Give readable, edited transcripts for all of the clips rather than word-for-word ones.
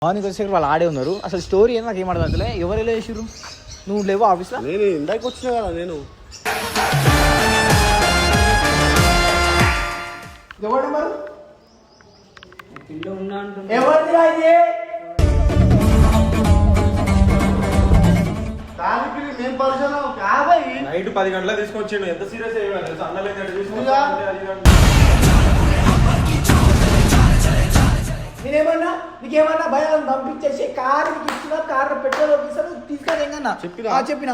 Morning వచ్చేసరికి వాళ్ళు ఆడే ఉన్నారు. అసలు స్టోరీ ఏంది నాకు ఏమర్థం అవుతలే. ఎవరు ఎలా చేసిర్రు? నువ్వు లేవో ఆఫీస్లో? నేను ఇందాక వచ్చినా కదా. నేను ఎవరు మరి నైట్ 10 గంటలకు తీసుకొచ్చిండు. ఎంత సీరియస్ అయ్యాడు అన్నలేదు. నేనేమన్నా నీకేమన్నా భయం పంపించేసి కారు ఇస్తున్నా, కారు పెట్రోల్ ఇస్తాను తీసుకొని ఏంగన్నా చెప్పినా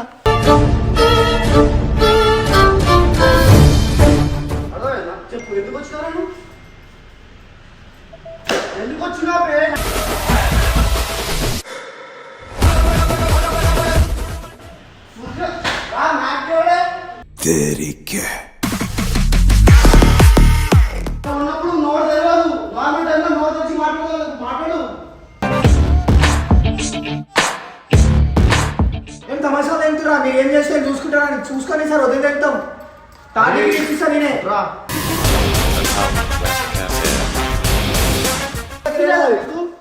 చెప్పు. ఎందుకు వచ్చినా ఎందుకు వచ్చినా ఉన్నప్పుడు నోరు తెలియదు. నార్మల్ టైంలో నోరు వచ్చి మాట్లాడు. ఏం తమాషాలు ఏంటురా? మీరు ఏం చేస్తే చూసుకుంటారా? చూసుకొని సార్ వదిలేస్తాం. నేనే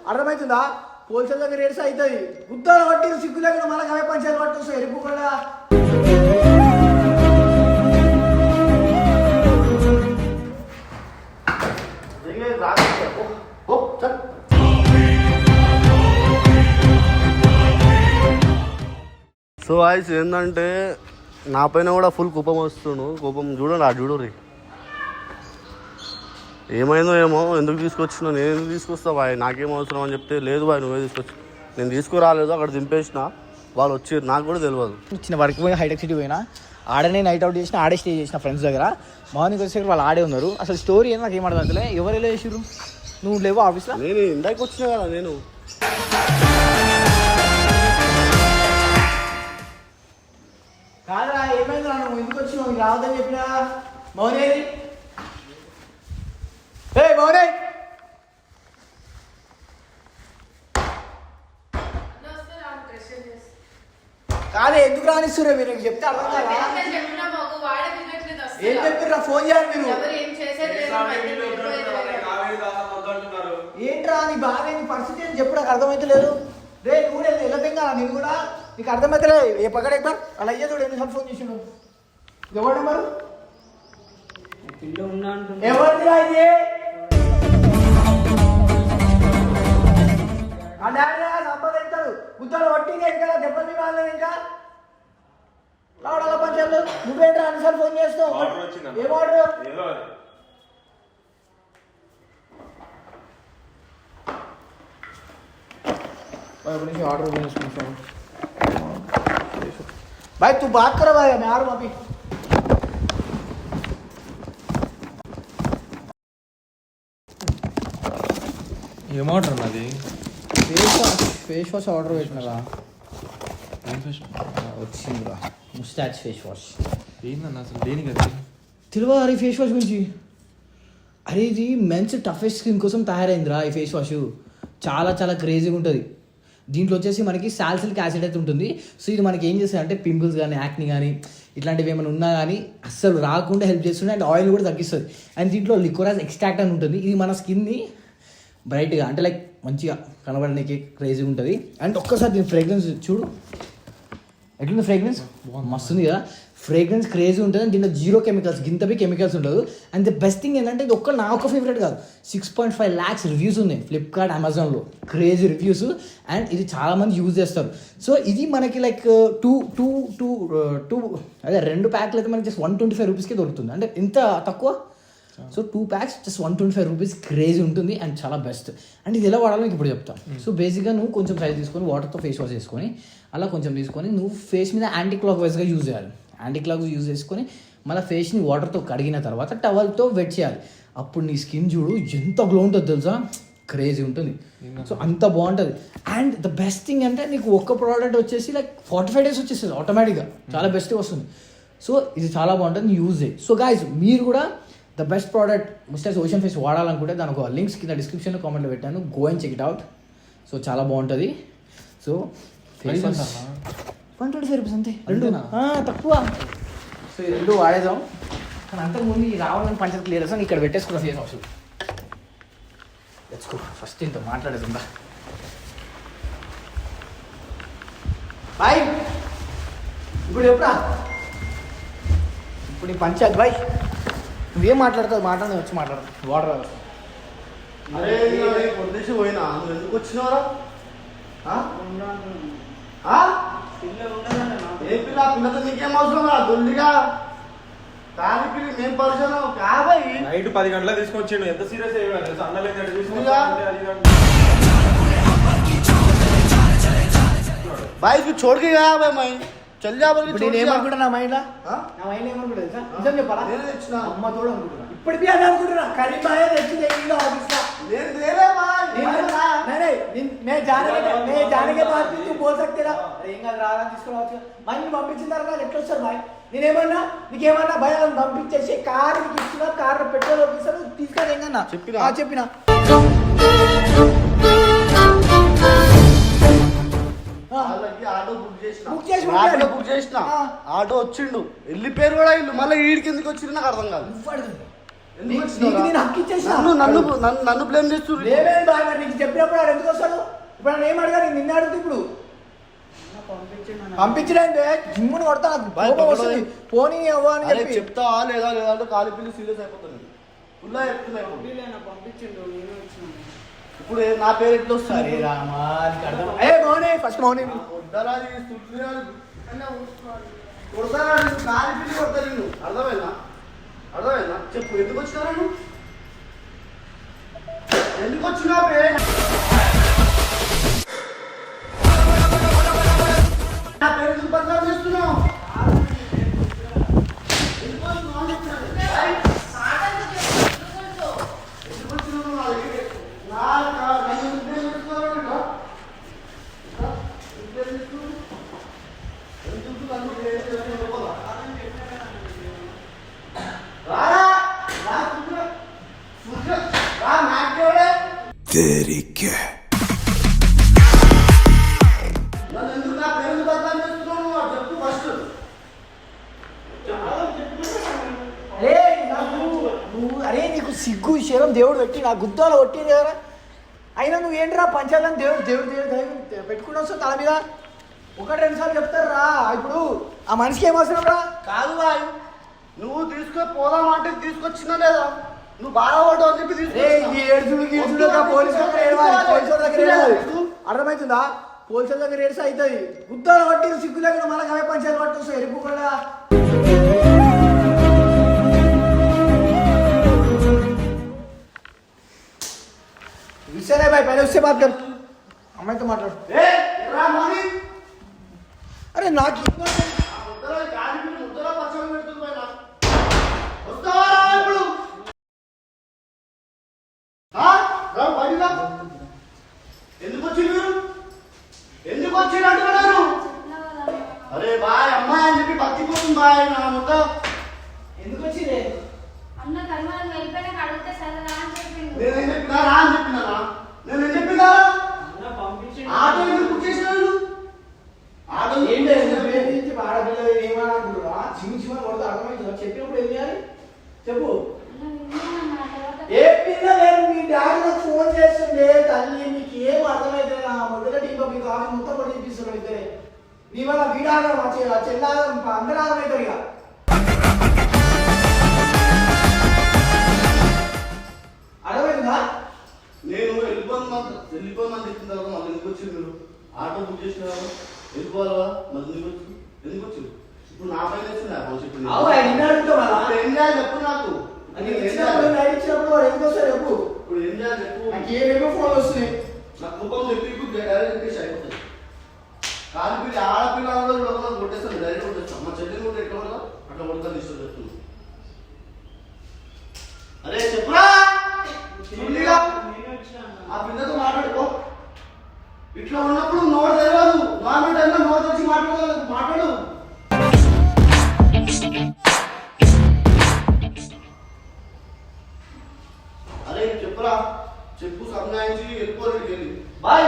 అర్థమవుతుందా? పోలీసుల దగ్గర రేట్స్ అవుతుంది. గుద్దాలు పట్టి సిగ్గు లేకుండా మళ్ళీ అవే పంచాయతీ పట్టు వస్తాయి. ఎరుపు కూడా సో వాయిస్ ఏంటంటే నా పైన కూడా ఫుల్ కోపం వస్తుండు. కోపం చూడరు ఏమైందో ఏమో. ఎందుకు తీసుకొచ్చినా? నేను ఎందుకు తీసుకొస్తా బాయ్? నాకేం అవసరం అని చెప్తే లేదు బాయ్ నువ్వే తీసుకొచ్చి. నేను తీసుకురాలేదు, అక్కడ దింపేసిన. వాళ్ళు వచ్చి నాకు కూడా తెలియదు. చిన్న వర్క్ పోయిన హైటెక్ సిటీ పోయినా, ఆడనే నైట్ అవుట్ చేసిన, ఆడే స్టే చేసిన ఫ్రెండ్స్ దగ్గర. మార్నింగ్ వచ్చేసరికి వాళ్ళు ఆడే ఉన్నారు. అసలు స్టోరీ ఏంది నాకు ఏమర్థం అవుతలే. ఎవరు ఎలా చేసిర్రు? నువ్వు లేవో ఆఫీస్లో? నేను ఇందాక వచ్చినా కదా. నేను కాదురా, ఏమైంది? నువ్వు ఎందుకు వచ్చినావు? రావద్దని చెప్పినా. మౌనే మౌనే కాదే ఎందుకు రానిస్తురా మీరు? చెప్తే అర్థం కాదా? ఏం చెప్పిర్రా? ఫోన్ చేయాలి మీరు. ఏంట్రా నీ బాధ, నీ పరిస్థితి అని చెప్పు. నాకు అర్థమైతలేదు. రే నువ్వు కూడా ఎలా తెంగా? నేను కూడా నీకు అర్థమైతలే. ఏ పక్కడ ఎక్కడ అలా అయ్యే చూడు. ఎన్నిసార్లు ఫోన్ చేసిండు? ఎవరు నెంబరు? ఎవరిది ఇది? ఆ డాడీ సంపాదించాడు. గుద్దలు వట్టింది ఇంకా దెబ్బలు వాళ్ళని ఇంకా రావడాల పంచాయతీలు. నువ్వేంట్రా అన్నిసార్లు ఫోన్ చేస్తావు? ఏం ఆర్డర్? ऑर्डर भी इसमें भाई तू बात करो भाई. मैं आ रहा हूँ अभी. ఏం ఆర్డర్ అన్నది? ఫేస్ వాష్ ఆర్డర్ పెట్టినరా? వచ్చిందిరా ముస్టాచ్ ఫేస్ వాష్. ఏందన్న అసలు దేనికి అది? తెలియదు అరే ఫేస్ వాష్ గురించి. అరే ఇది మెన్స్ టఫెస్ట్ స్కిన్ కోసం తయారైందిరా ఈ ఫేస్ వాష్. చాలా చాలా క్రేజీగా ఉంటుంది. దీంట్లో వచ్చేసి మనకి సాలిసిలిక్ యాసిడ్ అయితే ఉంటుంది. సో ఇది మనకి ఏం చేస్తుంది అంటే పింపుల్స్ కానీ, యాక్ని కానీ ఇట్లాంటివి ఏమైనా ఉన్నా కానీ అస్సలు రాకుండా హెల్ప్ చేస్తుంది. అండ్ ఆయిల్ కూడా తగ్గిస్తుంది. అండ్ దీంట్లో లికోరాస్ ఎక్స్ట్రాక్ట్ అని ఉంటుంది. ఇది మన స్కిన్ని బ్రైట్గా అంటే లైక్ మంచిగా కనబడడానికి క్రేజీగా ఉంటుంది. అండ్ ఒక్కసారి దీని ఫ్రేగ్రెన్స్ చూడు ఎట్లుంది. ఫ్రేగ్రెన్స్ మస్తుంది కదా. ఫ్రేగ్రెన్స్ క్రేజీ ఉంటుంది. అండ్ దీంట్లో 0 కెమికల్స్, గింతబి కెమికల్స్ ఉండదు. అండ్ ద బెస్ట్ థింగ్ ఏంటంటే ఇది నా ఒక ఫేవరెట్ కాదు, 6.5 lakhs రివ్యూస్ ఉన్నాయి ఫ్లిప్కార్ట్, అమెజాన్లో. Crazy reviews. అండ్ ఇది చాలామంది యూజ్ చేస్తారు. సో ఇది మనకి లైక్ టూ అదే 2 ప్యాక్లు అయితే మనకి జస్ట్ 125 రూపీస్కే దొరుకుతుంది. అంటే ఇంత తక్కువ. So 2 packs just 125 rupees. Crazy ఉంటుంది అండ్ చాలా బెస్ట్. అండ్ ఇది ఎలా వాడాలో ఇప్పుడు చెప్తాను. సో బేసిక్గా నువ్వు కొంచెం సైజ్ తీసుకొని వాటర్తో ఫేస్ వాష్ చేసుకొని అలా కొంచెం తీసుకొని నువ్వు ఫేస్ మీద యాంటీ క్లాక్ వైజ్గా యూజ్ చేయాలి. యాంటీ క్లాక్ యూజ్ చేసుకొని మళ్ళీ ఫేస్ని వాటర్తో కడిగిన తర్వాత టవల్తో వెట్ చేయాలి. అప్పుడు నీ స్కిన్ చూడు ఎంత గ్లో ఉంటుంది తెలుసా. క్రేజీ ఉంటుంది. సో అంత బాగుంటుంది. అండ్ ద బెస్ట్ థింగ్ అంటే నీకు ఒక్క ప్రోడక్ట్ వచ్చేసి లైక్ 45 days వచ్చేస్తుంది ఆటోమేటిక్గా. చాలా బెస్ట్గా వస్తుంది. సో ఇది చాలా బాగుంటుంది, యూజ్ చేయి. సో గైస్ మీరు కూడా the best product mustache ocean face వాడాలనుకుంటే దాని ఒక లింక్స్ కింద డిస్క్రిప్షన్లో కామెంట్లో పెట్టాను. Go and check it out. So చాలా బాగుంటుంది. సో ఫేస్ 125 రూపీస్ అంతే. 2 తక్కువ. సో ఈ 2 వాడేద్దాం. కానీ అంతకుముందు ఈ రావాలని పంచాయతీ క్లియర్ చేస్తాను. ఇక్కడ పెట్టేసుకున్న face wash. Let's go. First ఇంత మాట్లాడేద్దా. బాయ్ ఇప్పుడు ఎప్పుడా ఇప్పుడు నీ పంచాయత్ బాయ్ నువ్వేం మాట్లాడతావు మాట్లాడి వచ్చి మాట్లాడతావు వాటర్ అరే కొద్దిసి పోయినా నువ్వు ఎందుకు వచ్చినావురా ఏ పిల్ల పిల్లతో నీకేం అవసరం రా దొల్లిగా కానీ పిల్లి మేము పరిచయం కాబోయి నైట్ 10 గంటలకు తీసుకొచ్చిండు ఎంత సీరియస్ అయ్యాడు తెలుసా అన్న లేదంటే भाई तू छोड़ के गया भाई मैं चल जा बोल ఇప్పుడు నేను ఏమనుకుంటా నా మైండ్లో నా మైండ్ ఏమనుకుంటా తెలుసా నిజం చెప్పాలా నేను తెచ్చిన అమ్మ తోడు అనుకుంటున్నా ఇప్పుడు అదే అనుకుంటున్నా కరీ బాయ్ తెచ్చి తెచ్చింది ఆఫీస్లో నేను देरे भाई मैं जाने के बाद भी तू बोल सकते ना ఏం కాదు రారా తీసుకురావచ్చు మళ్ళీ పంపించిన తర్వాత ఎట్లా వస్తారు బాయ్ నేనేమన్నా నీకేమన్నా భయ పంపించేసి కారు నీకు ఇస్తున్నా కారు పెట్రోల్ ఇస్తాను తీసుకొని ఏంకన్నా చెప్పినా ఆటో బుక్ చేసిన ఆటో వచ్చిండు వెళ్ళిపోయారు కూడా ఇల్లు మళ్ళీ ఈడికి ఎందుకు వచ్చింది నాకు అర్థం కాదు నన్ను బ్లేమ్ చేస్తున్నారు నీకు చెప్పినప్పుడు ఆడు ఎందుకు వస్తాడు ఇప్పుడు నన్ను ఏం అడగా నిన్న అడుగుతూ ఇప్పుడు పంపించడానికి జిమ్మును కొడతా పోనీ అవ్వ అని చెప్పి చెప్తావా లేదా లేదా అంటే కాలి పిల్లి సీరియస్ అయిపోతుంది ఫుల్లా చెప్తున్నాయి ఇప్పుడు నా పేరు ఎట్లా వస్తుంది ఫస్ట్ మౌని కాలి పిల్లి కొడతారు నువ్వు అర్థమైనా అర్థమైనా చెప్పు ఎందుకు వచ్చినారా నువ్వు ఎందుకు వచ్చినా నా పేరు ఎందుకు బదనాలు చేస్తున్నావు అరే నీకు సిగ్గు శరం దేవుడు పెట్టి నా గుద్దాలు కొట్టింది కదా అయినా నువ్వు ఏంటి రా పంచాలని దేవుడు పెట్టుకుని వస్తావు తల మీద 1-2 సార్లు చెప్తారు రా ఇప్పుడు ఆ మనిషికి ఏమవసరం రా కాదు బాయ్ నువ్వు తీసుకొని పోదామంటే తీసుకొచ్చినా లేదా నువ్వు బాగా పడ్డావు అని చెప్పి అర్థమవుతుందా పోలీసుల దగ్గర ఏడ్స్ అవుతుంది గుద్దాలు పట్టి సిగ్గు లేకుండా మళ్ళీ అవే పంచాయతీ పట్టు వస్తాయి ఎరుపు కూడా విషయనే భాయ్ పहले उससे बात कर అమ్మాయితో మాట్లాడు అరే నాకు ఎందుకు వచ్చి మీరు ఎందుకు వచ్చి అంటున్నారు అరే బాయ్ అమ్మాయి అని చెప్పి బతికిపోతుంది బాయ్ నా ముద్ద ఎందుకు వచ్చింది అన్న కర్మలు వెళ్ళిపోయినాక అడిగితే సరే రా అని చెప్పిండు. నేనేం చెప్పినా రా అని చెప్పినా నేనేం చెప్పినా ఆటో ఎందుకు బుక్ చేసినాడు ఆటో ఏంటి ఆడపిల్ల ఏమనుకుంటున్నా చిన్న కొడుతూ అర్థమవుతుందా చెప్పినప్పుడు ఏం చేయాలి చెప్పు అన్న విన్నాను అన్న తర్వాత ఏ పిల్ల లేదు మీ డాడీ నాకు ఫోన్ చేస్తుండే తల్లి మీకు ఏం అర్థమైతే నా మొదట టీం మీకు ఆఫీస్ మొత్తం కూడా చూపిస్తున్నాడు ఇద్దరే నీ వల్ల వీడాగం చెల్లాగం అందరూ ఆగమవుతారు ఇక అర్థమైందా నేను వెళ్ళిపోమని చెప్పిన తర్వాత మళ్ళీ ఎందుకు వచ్చింది మీరు ఆటో బుక్ చేసిన వెళ్ళిపోవాలా మళ్ళీ ఎందుకు వచ్చింది ఇప్పుడు నా పైన వచ్చింది ఏం చేయాలి చెప్పు నాకు ఇచ్చినప్పుడు వాడు ఎందుకు వస్తారు చెప్పు ఇప్పుడు ఏం చేయాలి చెప్పు నాకు ఏమేమో ఫోన్ వస్తున్నాయి నా కుప్పం చెప్పి డైరెక్ట్ చెప్పేసి అయిపోతుంది కాలిపిల్లి ఆడపిల్ల కూడా కొట్టేస్తాను డైరెక్ట్ కొట్టేస్తాను మా చెల్లిని కూడా ఎట్లా కొడతా అట్లా కొడతాను ఇష్టం చెప్తున్నాను అరే చెప్పురా ఆ పిల్లతో మాట్లాడుకో ఇట్లా ఉన్నప్పుడు నోరు తెలియదు నార్మల్ టైంలో నోరు తెచ్చి మాట్లాడు అరే చెప్పురా చెప్పు సంజాయించి వెళ్ళిపోరు వెళ్ళి బాయ్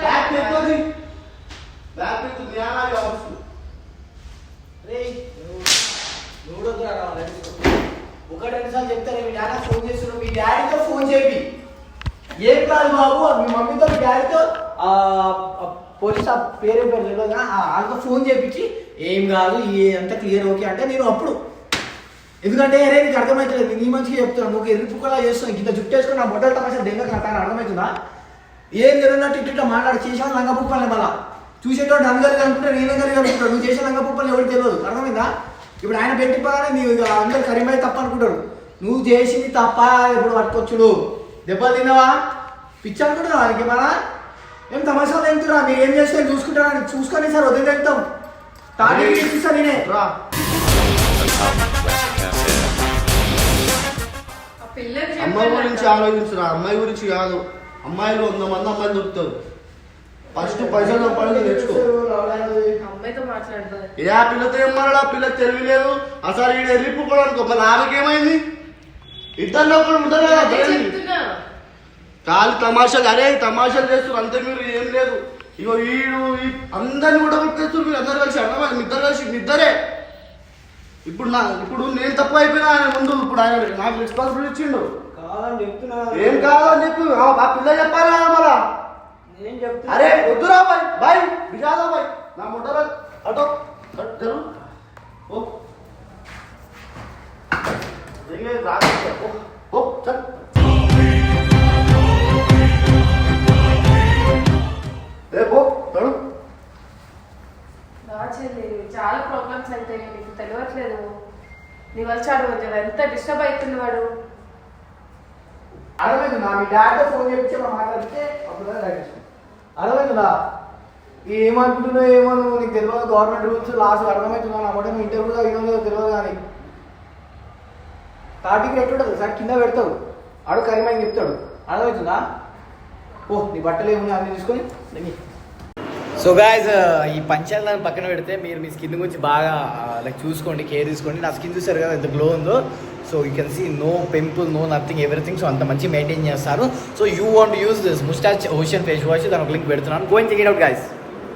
బ్యాగ్ పెట్టుకోది బ్యాగ్ పెట్టు జ్ఞానాలు కావచ్చు ఒకటి 2 సార్లు చెప్తారు మీ డాడీ ఫోన్ చేస్తున్నాడు మీ డాడీతో ఫోన్ చేపి ఏం కాదు బాబు మీ మమ్మీతో మీ డాడీతో పోలీస్ ఆ పేరు తెలియదు వాళ్ళతో ఫోన్ చేయించి ఏం కాదు అంతా క్లియర్ ఓకే అంటే నేను అప్పుడు ఎందుకంటే అరే నీకు అర్థమవుతలేదు నీ మంచిగా చెప్తున్నాను నువ్వు ఎరుపుకలా చేస్తాను ఇంత జుట్టు వేసుకుని నా మొదటి తమాషా దెంగ కట్టాను అర్థమవుతుందా ఏం తెలియనట్టు ఇట్లా మాట్లాడి చేసాను లంగపుప్పలే మళ్ళా చూసేటోడు అందరు అనుకుంటే నేనే కలిగి అనుకుంటాడు నువ్వు చేసే లంగపుప్పలు ఎవరికి తెలియదు అర్థమైందా ఇప్పుడు ఆయన పెట్టి పగానే నీవు అందరు కరీమై తప్ప అనుకుంటాడు నువ్వు చేసింది తప్ప ఇప్పుడు పట్టుకొచ్చుడు దెబ్బలు తిన్నావా పిచ్చి అనుకుంటున్నావా ఆయనకి మన ఏం తమాషాలు వెళ్తున్నా మీరు ఏం చేస్తే చూసుకుంటారా చూసుకొని సార్ వదిలి వెళ్తాం తాగి చేపిస్తా నేనే రా అమ్మాయి గురించి ఆలోచించరా అమ్మాయి గురించి కాదు అమ్మాయిలు 100 మంది అమ్మాయిలు దొరుకుతారు ఫస్ట్ పైసలు సంపాదించి తెచ్చుకో అమ్మాయితో మాట్లాడతారు ఏ ఆ పిల్లతో ఏం మాట్లాడా పిల్ల తెలివి లేదు అసలు ఈడ వెళ్ళిపోకూడదు అనుకో మళ్ళీ ఆమెకేమైంది ఇద్దరు ఒకరు ఉంటారు కదా చెప్తున్నా కాలు తమాషాలు అరే తమాషాలు చేస్తారు అంతే మీరు ఏం లేదు ఇగో అందరిని కూడా కొట్టేస్తారు మీరు అందరు కలిసి అర్థమైంది ఇద్దరు కలిసి ఇద్దరే ఇప్పుడు నేను తప్పు అయిపోయినా ఆయన ముందు ఇప్పుడు ఆయన నాకు రెస్పాన్సిబిలిటీ ఇచ్చిండు కాదని చెప్తున్నా ఏం కాదని చెప్పి ఆ పిల్ల చెప్పాలి కదా మళ్ళా నేను చెప్తున్నా అరే వద్దురా బాయ్ బాయ్ బిజాదా బాయ్ నా మొట్టరా అటో జరు ఓ దిగే రాగా ఓ చల్ రేపో తడు చాలా ప్రాబ్లమ్స్ అయితే నీకు తెలియట్లేదు నీ వచ్చాడు ఎంత డిస్టర్బ్ అవుతుంది వాడు అర్థమైందా మీ డాడీతో ఫోన్ చేయించి మాట్లాడితే అప్పుడు అర్థమైందా ఏమనుకుంటున్నావు ఏమో నువ్వు నీకు తెలియదు గవర్నమెంట్ రూల్స్ లాస్ట్ అర్థమవుతుందా నా మొదటి ఇంటర్వ్యూగా వినోదో తెలియదు కానీ తాటికి ఎట్లుంటుంది సార్ కింద పెడతాడు ఆడు కరీమని చెప్తాడు అర్థమవుతుందా ఓ నీ బట్టలు ఏమున్నాయి అన్ని తీసుకొని సో గాయస్ ఈ పంచాలను పక్కన పెడితే మీరు మీ స్కిన్ గురించి బాగా లైక్ చూసుకోండి కేర్ తీసుకోండి నా స్కిన్ చూసారు కదా ఎంత గ్లో ఉందో so you can see no pimple no nothing everything so అంత మంచి మెయింటైన్ చేస్తారు so you want use this mustache ocean face wash దాని ఒక లింక్ పెడుతున్నాను going check it out guys